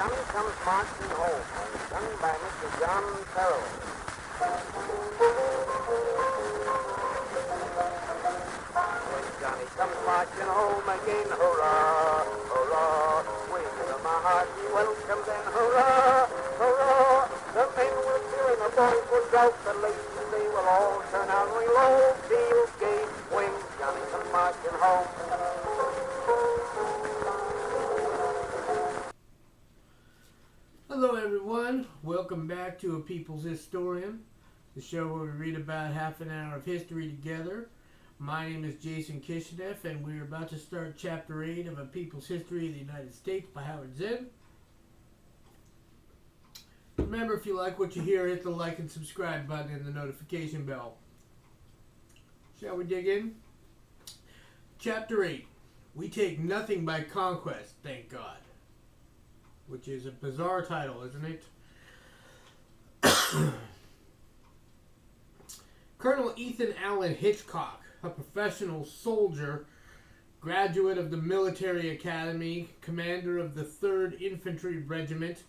Johnny comes marching home, sung by Mr. John Farrell. When Johnny comes marching home again, hurrah, hurrah, swing to my heart, he welcomes and hurrah, hurrah. The men will cheer and the boys will shout, the ladies they will all turn out, we'll all feel gay when Johnny comes marching home. Hello everyone, welcome back to A People's Historian, the show where we read about half an hour of history together. My name is Jason Kishinev, and we're about to start Chapter 8 of A People's History of the United States by Howard Zinn. Remember, if you like what you hear, hit the like and subscribe button and the notification bell. Shall we dig in? Chapter 8. We take nothing by conquest, thank God. Which is a bizarre title, isn't it? Colonel Ethan Allen Hitchcock, a professional soldier, graduate of the Military Academy, commander of the 3rd Infantry Regiment,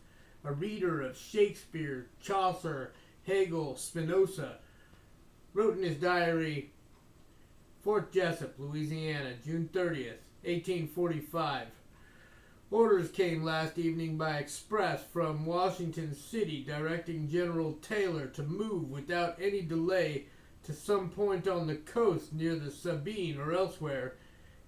a reader of Shakespeare, Chaucer, Hegel, Spinoza, wrote in his diary, Fort Jessup, Louisiana, June 30th, 1845. Orders came last evening by express from Washington City directing General Taylor to move without any delay to some point on the coast near the Sabine or elsewhere,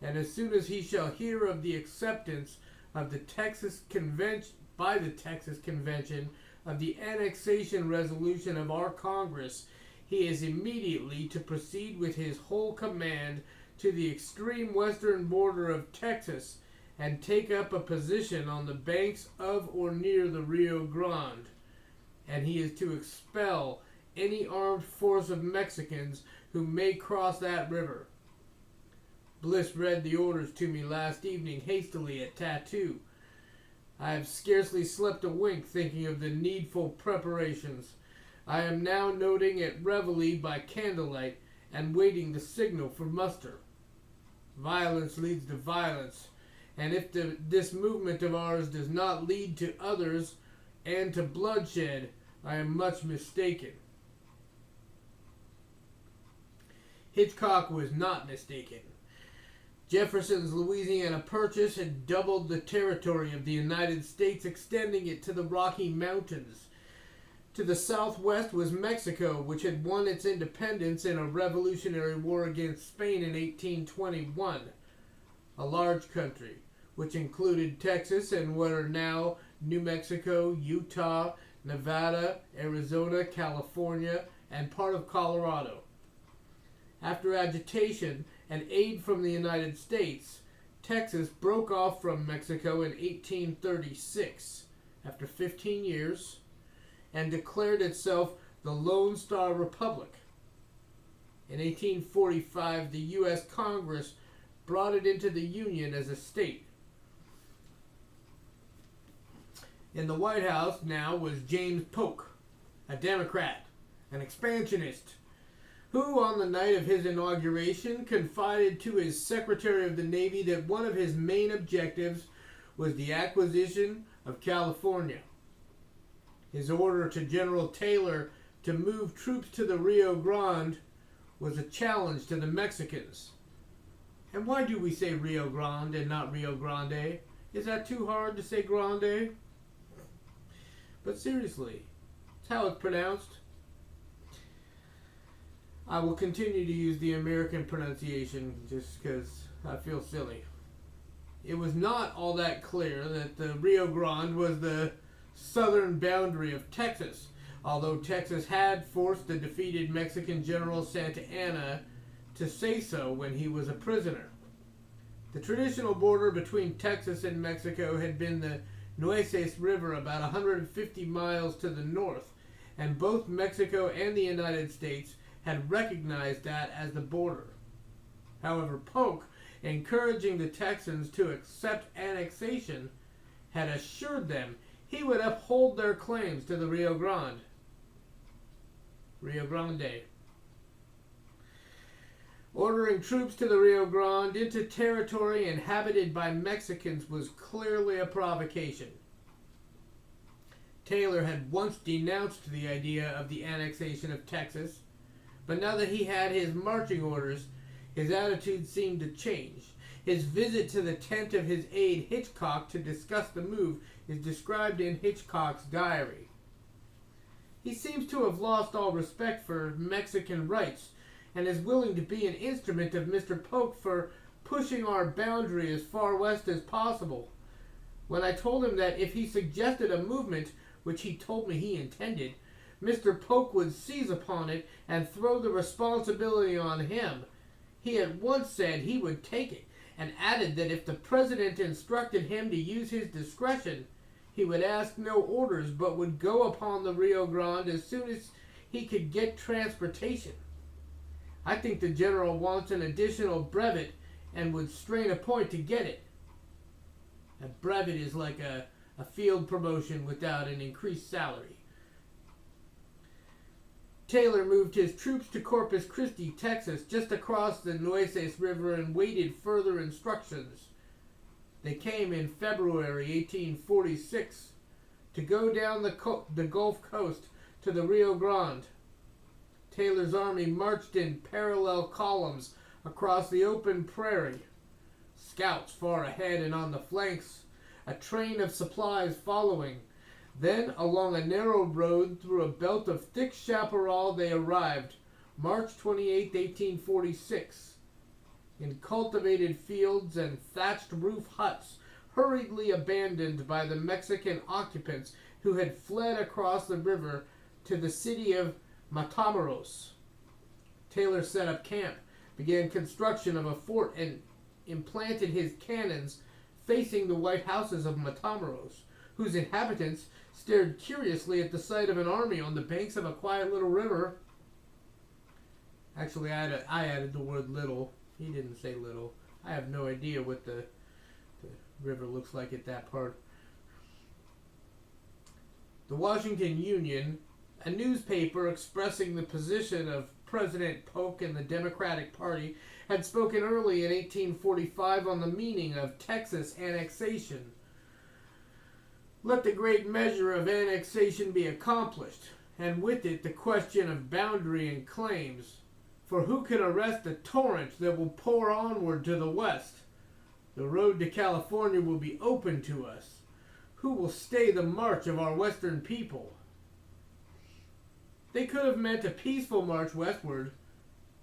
and as soon as he shall hear of the acceptance of the Texas Convention by the Texas Convention of the annexation resolution of our Congress, he is immediately to proceed with his whole command to the extreme western border of Texas and take up a position on the banks of or near the Rio Grande, and he is to expel any armed force of Mexicans who may cross that river. Bliss read the orders to me last evening hastily at Tattoo. I have scarcely slept a wink thinking of the needful preparations. I am now noting at reveille by candlelight and waiting the signal for muster. Violence leads to violence, and if this movement of ours does not lead to others and to bloodshed, I am much mistaken. Hitchcock was not mistaken. Jefferson's Louisiana Purchase had doubled the territory of the United States, extending it to the Rocky Mountains. To the southwest was Mexico, which had won its independence in a revolutionary war against Spain in 1821. A large country, which included Texas and what are now New Mexico, Utah, Nevada, Arizona, California, and part of Colorado. After agitation and aid from the United States, Texas broke off from Mexico in 1836, after 15 years, and declared itself the Lone Star Republic. In 1845, the U.S. Congress brought it into the Union as a state. In the White House now was James Polk, a Democrat, an expansionist, who on the night of his inauguration confided to his Secretary of the Navy that one of his main objectives was the acquisition of California. His order to General Taylor to move troops to the Rio Grande was a challenge to the Mexicans. And why do we say Rio Grande and not Rio Grande? Is that too hard to say Grande? But seriously, it's how it's pronounced. I will continue to use the American pronunciation just because I feel silly. It was not all that clear that the Rio Grande was the southern boundary of Texas, although Texas had forced the defeated Mexican General Santa Anna to say so when he was a prisoner. The traditional border between Texas and Mexico had been the Nueces River about 150 miles to the north, and both Mexico and the United States had recognized that as the border. However, Polk, encouraging the Texans to accept annexation, had assured them he would uphold their claims to the Rio Grande. Rio Grande. Ordering troops to the Rio Grande into territory inhabited by Mexicans was clearly a provocation. Taylor had once denounced the idea of the annexation of Texas, but now that he had his marching orders, his attitude seemed to change. His visit to the tent of his aide Hitchcock to discuss the move is described in Hitchcock's diary. He seems to have lost all respect for Mexican rights and is willing to be an instrument of Mr. Polk for pushing our boundary as far west as possible. When I told him that if he suggested a movement, which he told me he intended, Mr. Polk would seize upon it and throw the responsibility on him, he at once said he would take it, and added that if the president instructed him to use his discretion, he would ask no orders but would go upon the Rio Grande as soon as he could get transportation. I think the general wants an additional brevet and would strain a point to get it. A brevet is like a field promotion without an increased salary. Taylor moved his troops to Corpus Christi, Texas, just across the Nueces River, and waited further instructions. They came in February 1846 to go down the Gulf Coast to the Rio Grande. Taylor's army marched in parallel columns across the open prairie. Scouts far ahead and on the flanks, a train of supplies following. Then, along a narrow road through a belt of thick chaparral, they arrived, March 28, 1846. In cultivated fields and thatched roof huts, hurriedly abandoned by the Mexican occupants who had fled across the river to the city of Matamoros. Taylor set up camp, began construction of a fort, and implanted his cannons facing the white houses of Matamoros, whose inhabitants stared curiously at the sight of an army on the banks of a quiet little river. Actually, I added the word little. He didn't say little. I have no idea what the river looks like at that part. The Washington Union, a newspaper expressing the position of President Polk and the Democratic Party, had spoken early in 1845 on the meaning of Texas annexation. Let the great measure of annexation be accomplished, and with it the question of boundary and claims. For who can arrest the torrent that will pour onward to the west? The road to California will be open to us. Who will stay the march of our western people? They could have meant a peaceful march westward,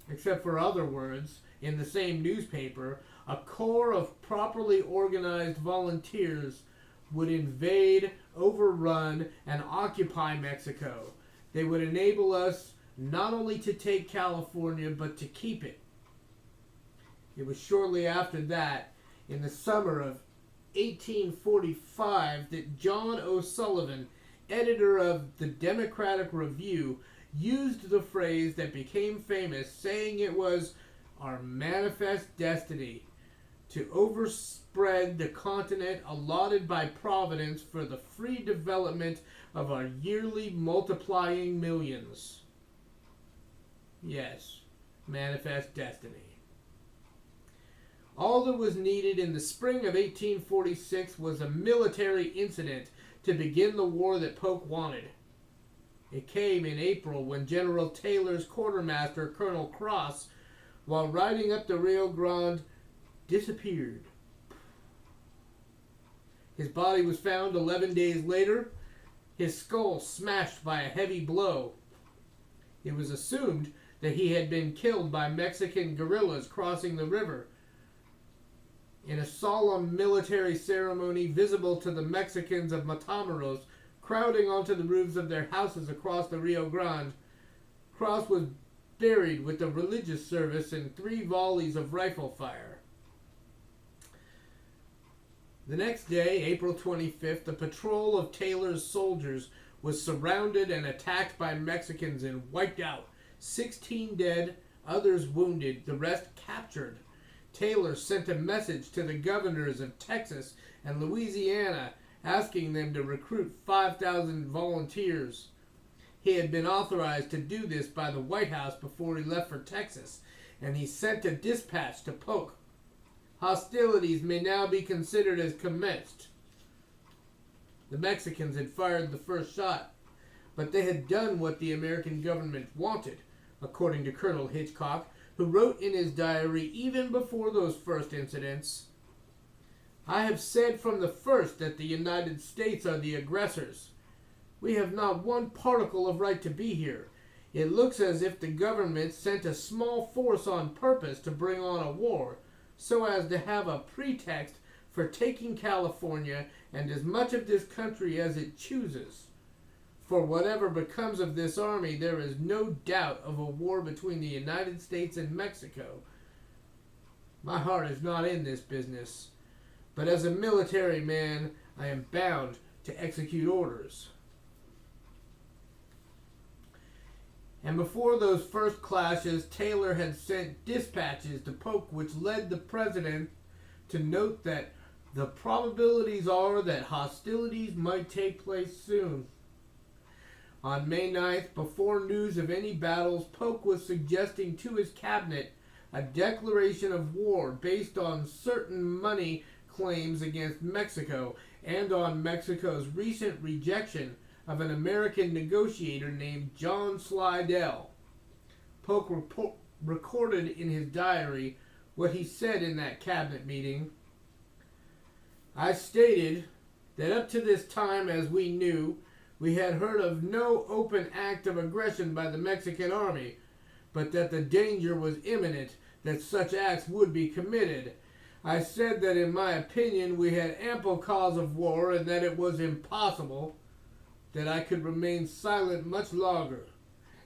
except for other words. In the same newspaper, a corps of properly organized volunteers would invade, overrun, and occupy Mexico. They would enable us not only to take California, but to keep it. It was shortly after that, in the summer of 1845, that John O'Sullivan, editor of the Democratic Review, used the phrase that became famous, saying it was our manifest destiny to overspread the continent allotted by Providence for the free development of our yearly multiplying millions. Yes, manifest destiny. All that was needed in the spring of 1846 was a military incident to begin the war that Polk wanted. It came in April when General Taylor's quartermaster, Colonel Cross, while riding up the Rio Grande, disappeared. His body was found 11 days later, his skull smashed by a heavy blow. It was assumed that he had been killed by Mexican guerrillas crossing the river. In a solemn military ceremony visible to the Mexicans of Matamoros, crowding onto the roofs of their houses across the Rio Grande, Cross was buried with a religious service and 3 volleys of rifle fire. The next day, April 25th, a patrol of Taylor's soldiers was surrounded and attacked by Mexicans and wiped out. 16 dead, others wounded, the rest captured. Taylor sent a message to the governors of Texas and Louisiana asking them to recruit 5,000 volunteers. He had been authorized to do this by the White House before he left for Texas, and he sent a dispatch to Polk. Hostilities may now be considered as commenced. The Mexicans had fired the first shot, but they had done what the American government wanted, according to Colonel Hitchcock, who wrote in his diary even before those first incidents, "I have said from the first that the United States are the aggressors. We have not one particle of right to be here. It looks as if the government sent a small force on purpose to bring on a war, so as to have a pretext for taking California and as much of this country as it chooses. For whatever becomes of this army, there is no doubt of a war between the United States and Mexico. My heart is not in this business, but as a military man, I am bound to execute orders." And before those first clashes, Taylor had sent dispatches to Polk which led the president to note that the probabilities are that hostilities might take place soon. On May 9th, before news of any battles, Polk was suggesting to his cabinet a declaration of war based on certain money claims against Mexico and on Mexico's recent rejection of an American negotiator named John Slidell. Polk recorded in his diary what he said in that cabinet meeting. "I stated that up to this time, as we knew, we had heard of no open act of aggression by the Mexican army, but that the danger was imminent that such acts would be committed. I said that in my opinion we had ample cause of war and that it was impossible that I could remain silent much longer,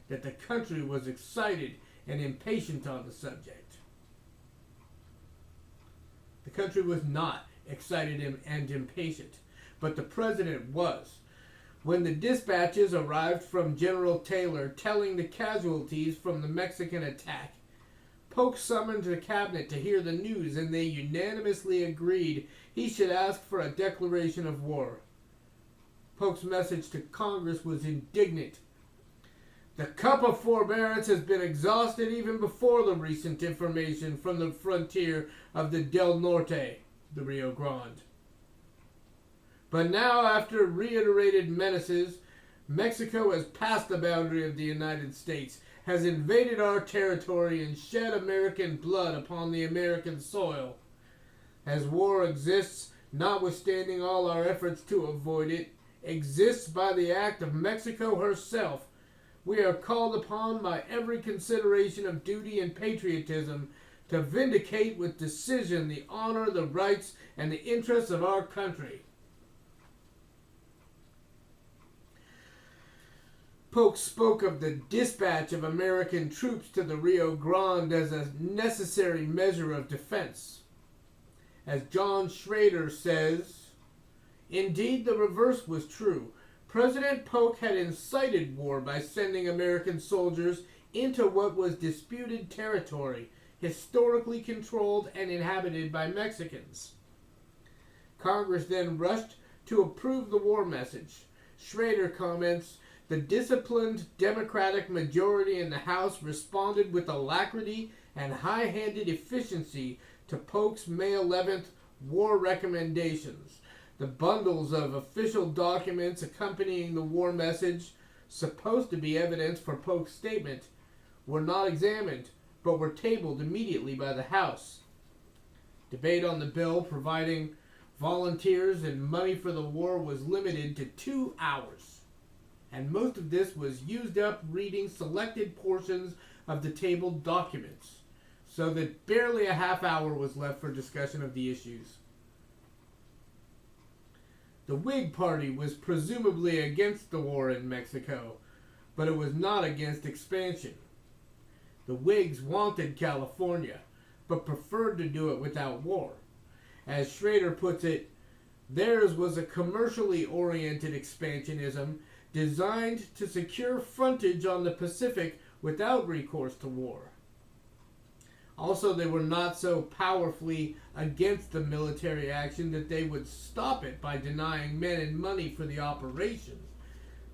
that the country was excited and impatient on the subject." The country was not excited and impatient, but the president was. When the dispatches arrived from General Taylor telling the casualties from the Mexican attack, Polk summoned the cabinet to hear the news, and they unanimously agreed he should ask for a declaration of war. Polk's message to Congress was indignant. "The cup of forbearance has been exhausted even before the recent information from the frontier of the Del Norte," the Rio Grande. "But now, after reiterated menaces, Mexico has passed the boundary of the United States, has invaded our territory and shed American blood upon the American soil. As war exists, notwithstanding all our efforts to avoid it, exists by the act of Mexico herself, we are called upon by every consideration of duty and patriotism to vindicate with decision the honor, the rights, and the interests of our country." Polk spoke of the dispatch of American troops to the Rio Grande as a necessary measure of defense. As John Schrader says, "Indeed, the reverse was true. President Polk had incited war by sending American soldiers into what was disputed territory, historically controlled and inhabited by Mexicans. Congress then rushed to approve the war message." Schrader comments, "The disciplined Democratic majority in the House responded with alacrity and high-handed efficiency to Polk's May 11th war recommendations. The bundles of official documents accompanying the war message, supposed to be evidence for Polk's statement, were not examined, but were tabled immediately by the House. Debate on the bill providing volunteers and money for the war was limited to 2 hours, and most of this was used up reading selected portions of the tabled documents, so that barely a half hour was left for discussion of the issues. The Whig Party was presumably against the war in Mexico, but it was not against expansion. The Whigs wanted California, but preferred to do it without war. As Schrader puts it, theirs was a commercially oriented expansionism designed to secure frontage on the Pacific without recourse to war. Also, they were not so powerfully against the military action that they would stop it by denying men and money for the operations.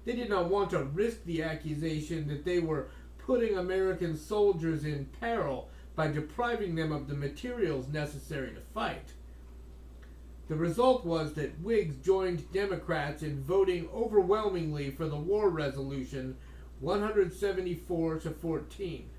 They did not want to risk the accusation that they were putting American soldiers in peril by depriving them of the materials necessary to fight. The result was that Whigs joined Democrats in voting overwhelmingly for the war resolution, 174 to 14.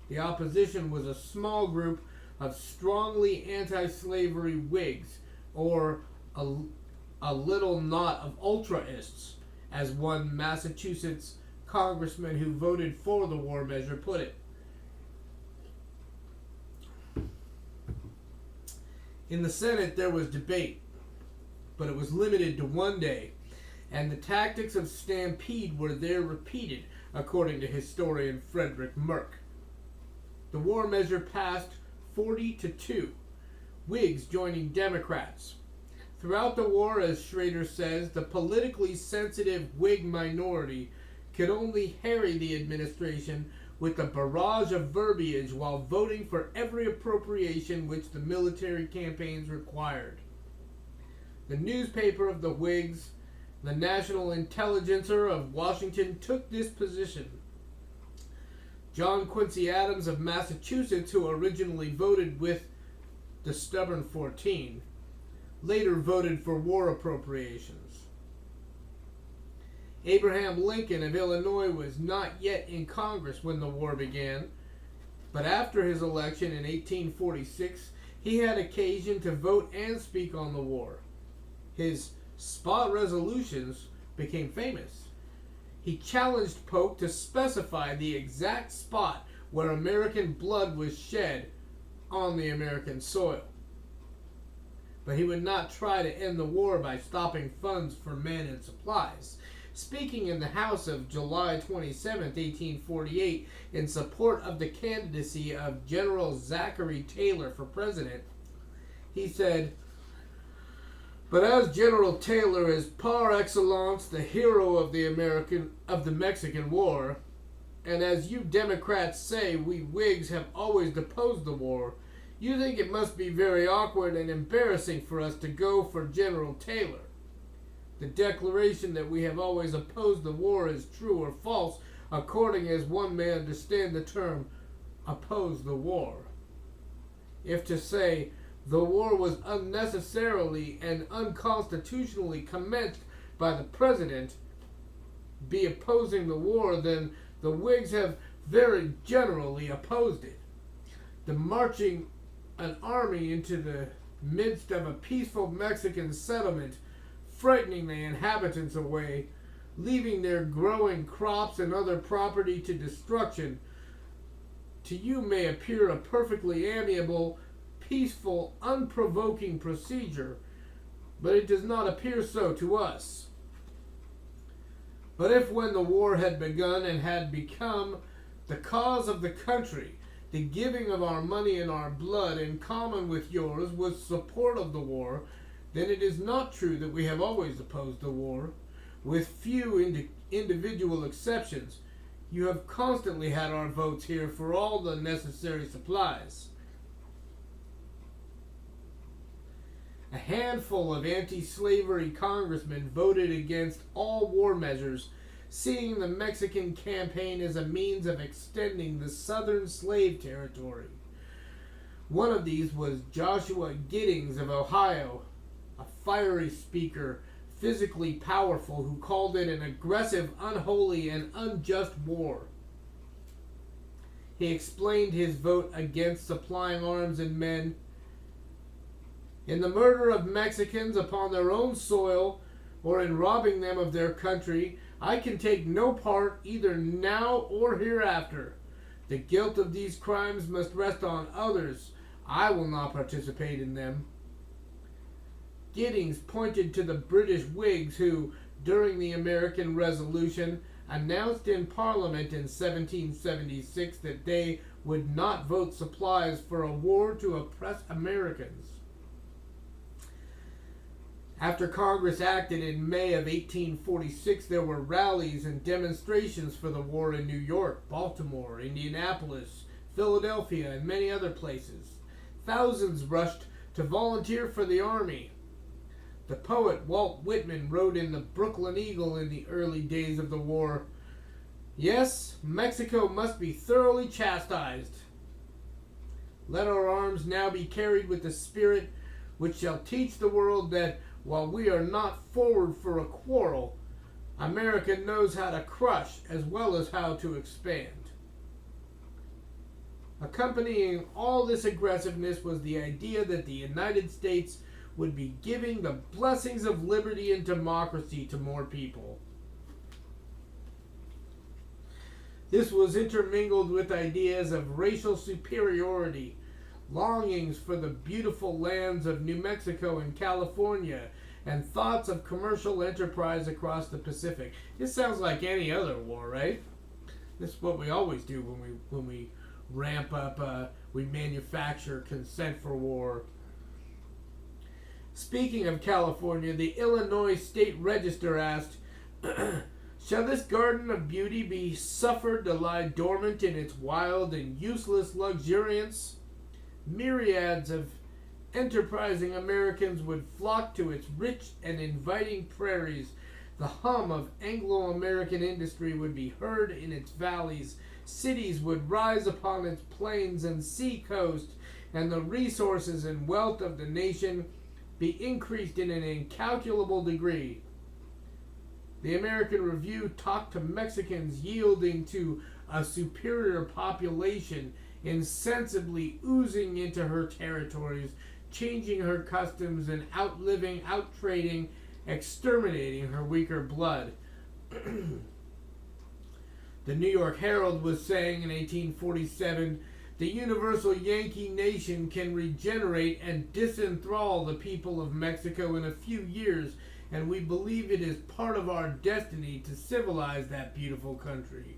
The opposition was a small group of strongly anti-slavery Whigs, or a little knot of ultraists, as one Massachusetts congressman who voted for the war measure put it. In the Senate, there was debate, but it was limited to one day, and the tactics of stampede were there repeated, according to historian Frederick Merck. The war measure passed 40-2, Whigs joining Democrats. Throughout the war, as Schrader says, the politically sensitive Whig minority could only harry the administration with a barrage of verbiage while voting for every appropriation which the military campaigns required. The newspaper of the Whigs, the National Intelligencer of Washington, took this position. John Quincy Adams of Massachusetts, who originally voted with the stubborn 14, later voted for war appropriations. Abraham Lincoln of Illinois was not yet in Congress when the war began, but after his election in 1846, he had occasion to vote and speak on the war. His spot resolutions became famous. He challenged Polk to specify the exact spot where American blood was shed on the American soil. But he would not try to end the war by stopping funds for men and supplies. Speaking in the House of July 27, 1848, in support of the candidacy of General Zachary Taylor for president, he said, "But as General Taylor is par excellence the hero of the Mexican War, and as you Democrats say we Whigs have always opposed the war, you think it must be very awkward and embarrassing for us to go for General Taylor. The declaration that we have always opposed the war is true or false, according as one may understand the term oppose the war. If to say the war was unnecessarily and unconstitutionally commenced by the President be opposing the war, then the Whigs have very generally opposed it. The marching an army into the midst of a peaceful Mexican settlement, frightening the inhabitants away, leaving their growing crops and other property to destruction, to you may appear a perfectly amiable, peaceful, unprovoking procedure, but it does not appear so to us. But if when the war had begun and had become the cause of the country, the giving of our money and our blood in common with yours was support of the war, then it is not true that we have always opposed the war. With few individual exceptions, you have constantly had our votes here for all the necessary supplies." A handful of anti-slavery congressmen voted against all war measures, seeing the Mexican campaign as a means of extending the southern slave territory. One of these was Joshua Giddings of Ohio, a fiery speaker, physically powerful, who called it an aggressive, unholy, and unjust war. He explained his vote against supplying arms and men. "In the murder of Mexicans upon their own soil, or in robbing them of their country, I can take no part either now or hereafter. The guilt of these crimes must rest on others. I will not participate in them." Giddings pointed to the British Whigs who, during the American Resolution, announced in Parliament in 1776 that they would not vote supplies for a war to oppress Americans. After Congress acted in May of 1846, there were rallies and demonstrations for the war in New York, Baltimore, Indianapolis, Philadelphia, and many other places. Thousands rushed to volunteer for the army. The poet Walt Whitman wrote in the Brooklyn Eagle in the early days of the war, "Yes, Mexico must be thoroughly chastised. Let our arms now be carried with the spirit which shall teach the world that while we are not forward for a quarrel, America knows how to crush as well as how to expand. Accompanying all this aggressiveness was the idea that the United States would be giving the blessings of liberty and democracy to more people. This was intermingled with ideas of racial superiority, longings for the beautiful lands of New Mexico and California, and thoughts of commercial enterprise across the Pacific. This sounds like any other war, right? This is what we always do when we ramp up, we manufacture consent for war. Speaking of California, the Illinois State Register asked, shall this garden of beauty be suffered to lie dormant in its wild and useless luxuriance? Myriads of enterprising Americans would flock to its rich and inviting prairies. The hum of Anglo-American industry would be heard in its valleys. Cities would rise upon its plains and sea coast, and the resources and wealth of the nation be increased in an incalculable degree. The American Review talked to Mexicans yielding to a superior population, insensibly oozing into her territories, changing her customs, and outliving, outtrading, exterminating her weaker blood. The New York Herald was saying in 1847, the universal Yankee nation can regenerate and disenthrall the people of Mexico in a few years, and we believe it is part of our destiny to civilize that beautiful country.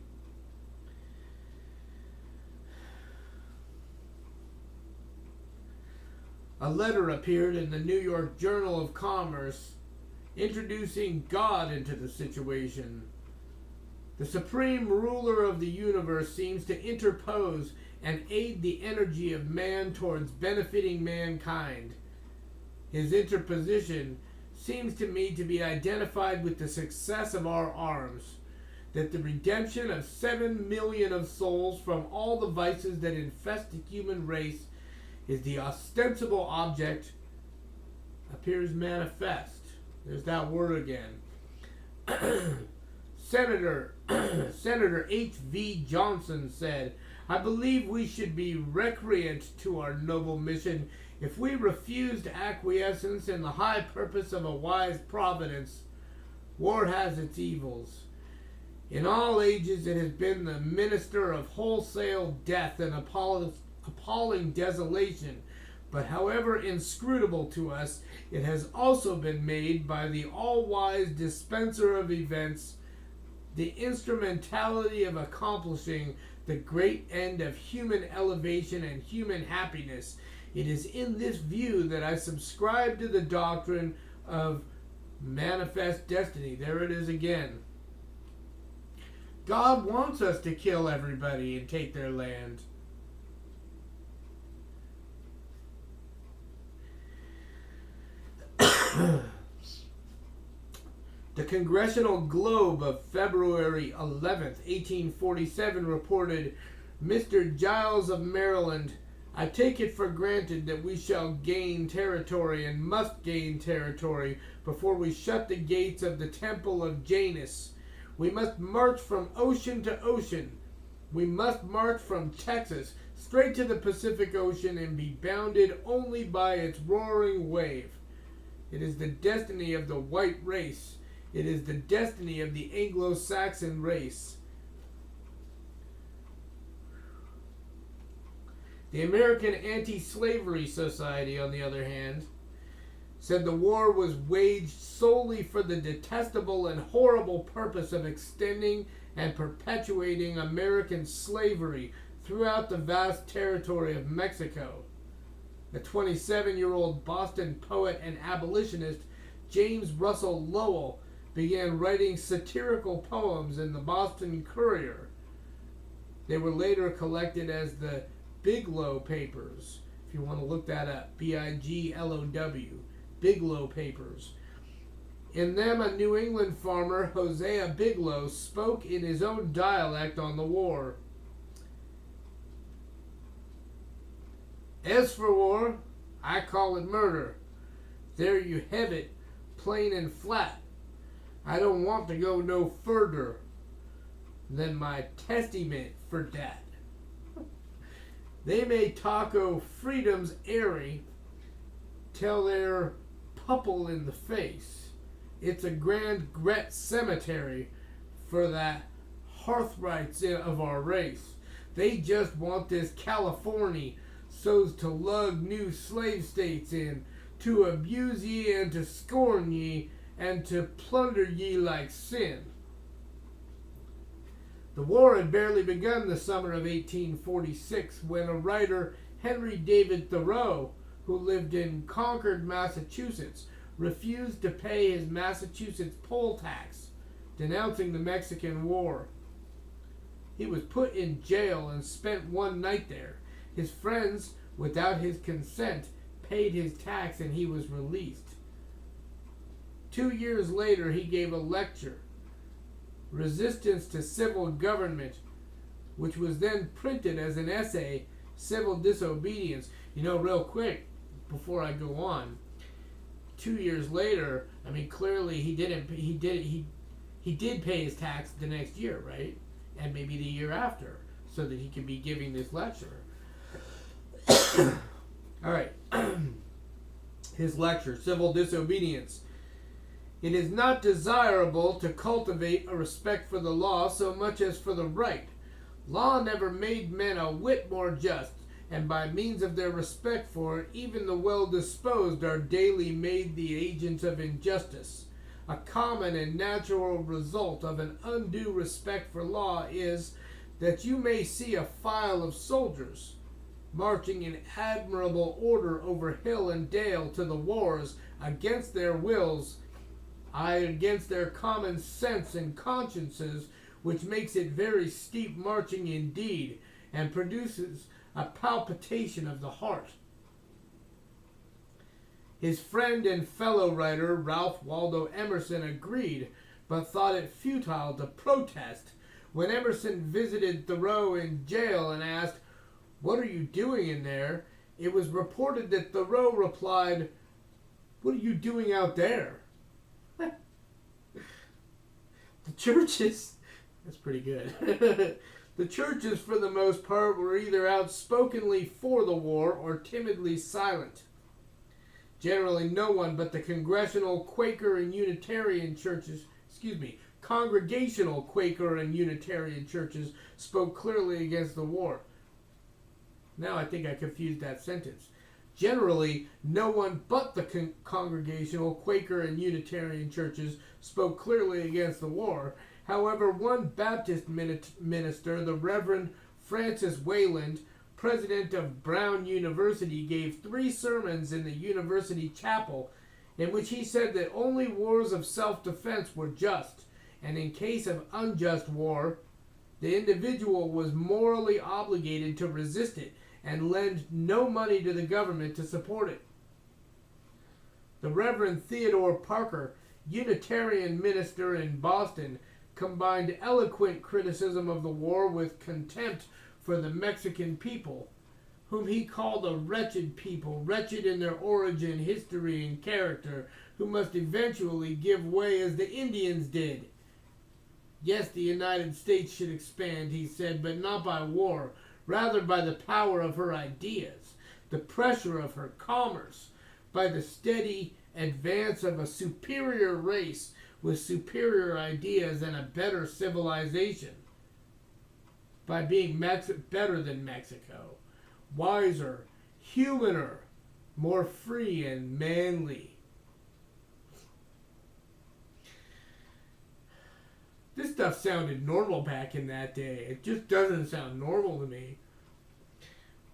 A letter appeared in the New York Journal of Commerce introducing God into the situation. The supreme ruler of the universe seems to interpose and aid the energy of man towards benefiting mankind. His interposition seems to me to be identified with the success of our arms, that the redemption of 7 million of souls from all the vices that infest the human race is the ostensible object, appears manifest. There's that word again. Senator H.V. Johnson said, I believe we should be recreant to our noble mission if we refused acquiescence in the high purpose of a wise providence. War has its evils. In all ages it has been the minister of wholesale death and appalling desolation, but however inscrutable to us, it has also been made by the all-wise dispenser of events the instrumentality of accomplishing the great end of human elevation and human happiness. It is in this view that I subscribe to the doctrine of manifest destiny. There it is again. God wants us to kill everybody and take their land. The Congressional Globe of February 11th, 1847 reported, Mr. Giles of Maryland, I take it for granted that we shall gain territory and must gain territory before we shut the gates of the temple of Janus. We must march from ocean to ocean. We must march from Texas straight to the Pacific Ocean and be bounded only by its roaring wave. It is the destiny of the white race. It is the destiny of the Anglo-Saxon race. The American Anti-Slavery Society, on the other hand, said the war was waged solely for the detestable and horrible purpose of extending and perpetuating American slavery throughout the vast territory of Mexico. The 27-year-old Boston poet and abolitionist James Russell Lowell began writing satirical poems in the Boston Courier. They were later collected as the Biglow Papers, if you want to look that up, B-I-G-L-O-W, Biglow Papers. In them, a New England farmer, Hosea Biglow, spoke in his own dialect on the war. As for war, I call it murder. There you have it, plain and flat. I don't want to go no further than my testament for that. They may talk o' freedom's airy, till they're pupple in the face. It's a grand gret cemetery for that hearthrights of our race. They just want this Californy so's to lug new slave states in, to abuse ye and to scorn ye, and to plunder ye like sin. The war had barely begun the summer of 1846 when a writer, Henry David Thoreau, who lived in Concord, Massachusetts, refused to pay his Massachusetts poll tax, denouncing the Mexican War. He was put in jail and spent one night there. His friends, without his consent, paid his tax and he was released. 2 years later, he gave a lecture, Resistance to Civil Government, which was then printed as an essay, Civil Disobedience. You know, real quick, before I go on, 2 years later, I mean, clearly he did pay his tax the next year, right? And maybe the year after, so that he could be giving this lecture. All right. His lecture, Civil Disobedience. It is not desirable to cultivate a respect for the law so much as for the right. Law never made men a whit more just, and by means of their respect for it, even the well-disposed are daily made the agents of injustice. A common and natural result of an undue respect for law is that you may see a file of soldiers marching in admirable order over hill and dale to the wars against their wills, against their common sense and consciences, which makes it very steep marching indeed, and produces a palpitation of the heart. His friend and fellow writer, Ralph Waldo Emerson, agreed, but thought it futile to protest. When Emerson visited Thoreau in jail and asked, "What are you doing in there?" it was reported that Thoreau replied, "What are you doing out there?" The churches, that's pretty good. The churches, for the most part, were either outspokenly for the war or timidly silent. Generally, no one but the Congregational Quaker and Unitarian churches, Congregational Quaker and Unitarian churches spoke clearly against the war. Now I think I confused that sentence. Generally, no one but the Congregational Quaker and Unitarian churches spoke clearly against the war. However, one Baptist minister, the Reverend Francis Wayland, president of Brown University, gave 3 sermons in the university chapel in which he said that only wars of self-defense were just, and in case of unjust war, the individual was morally obligated to resist it and lend no money to the government to support it. The Reverend Theodore Parker, Unitarian minister in Boston, combined eloquent criticism of the war with contempt for the Mexican people, whom he called a wretched people, wretched in their origin, history, and character, who must eventually give way as the Indians did. Yes, the United States should expand, he said, but not by war, rather by the power of her ideas, the pressure of her commerce, by the steady advance of a superior race with superior ideas and a better civilization, by being better than Mexico, wiser, humaner, more free and manly. This stuff sounded normal back in that day. It just doesn't sound normal to me.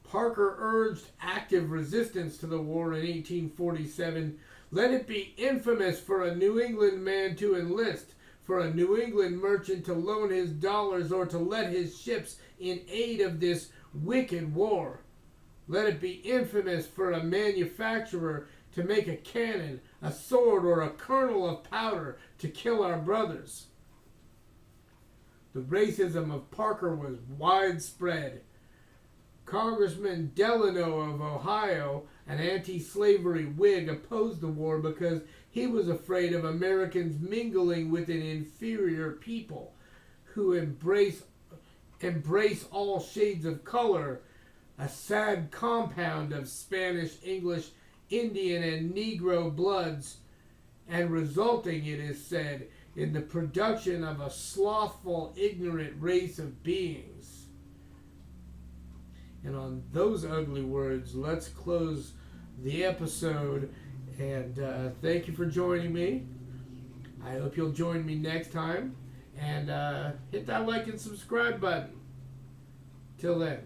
Parker urged active resistance to the war in 1847. Let it be infamous for a New England man to enlist, for a New England merchant to loan his dollars or to let his ships in aid of this wicked war. Let it be infamous for a manufacturer to make a cannon, a sword, or a kernel of powder to kill our brothers. The racism of Parker was widespread. Congressman Delano of Ohio, an anti-slavery Whig, opposed the war because he was afraid of Americans mingling with an inferior people who embrace all shades of color, a sad compound of Spanish, English, Indian, and Negro bloods, and resulting, it is said, in the production of a slothful, ignorant race of beings. And on those ugly words, let's close the episode. And thank you for joining me. I hope you'll join me next time. And hit that like and subscribe button. Till then.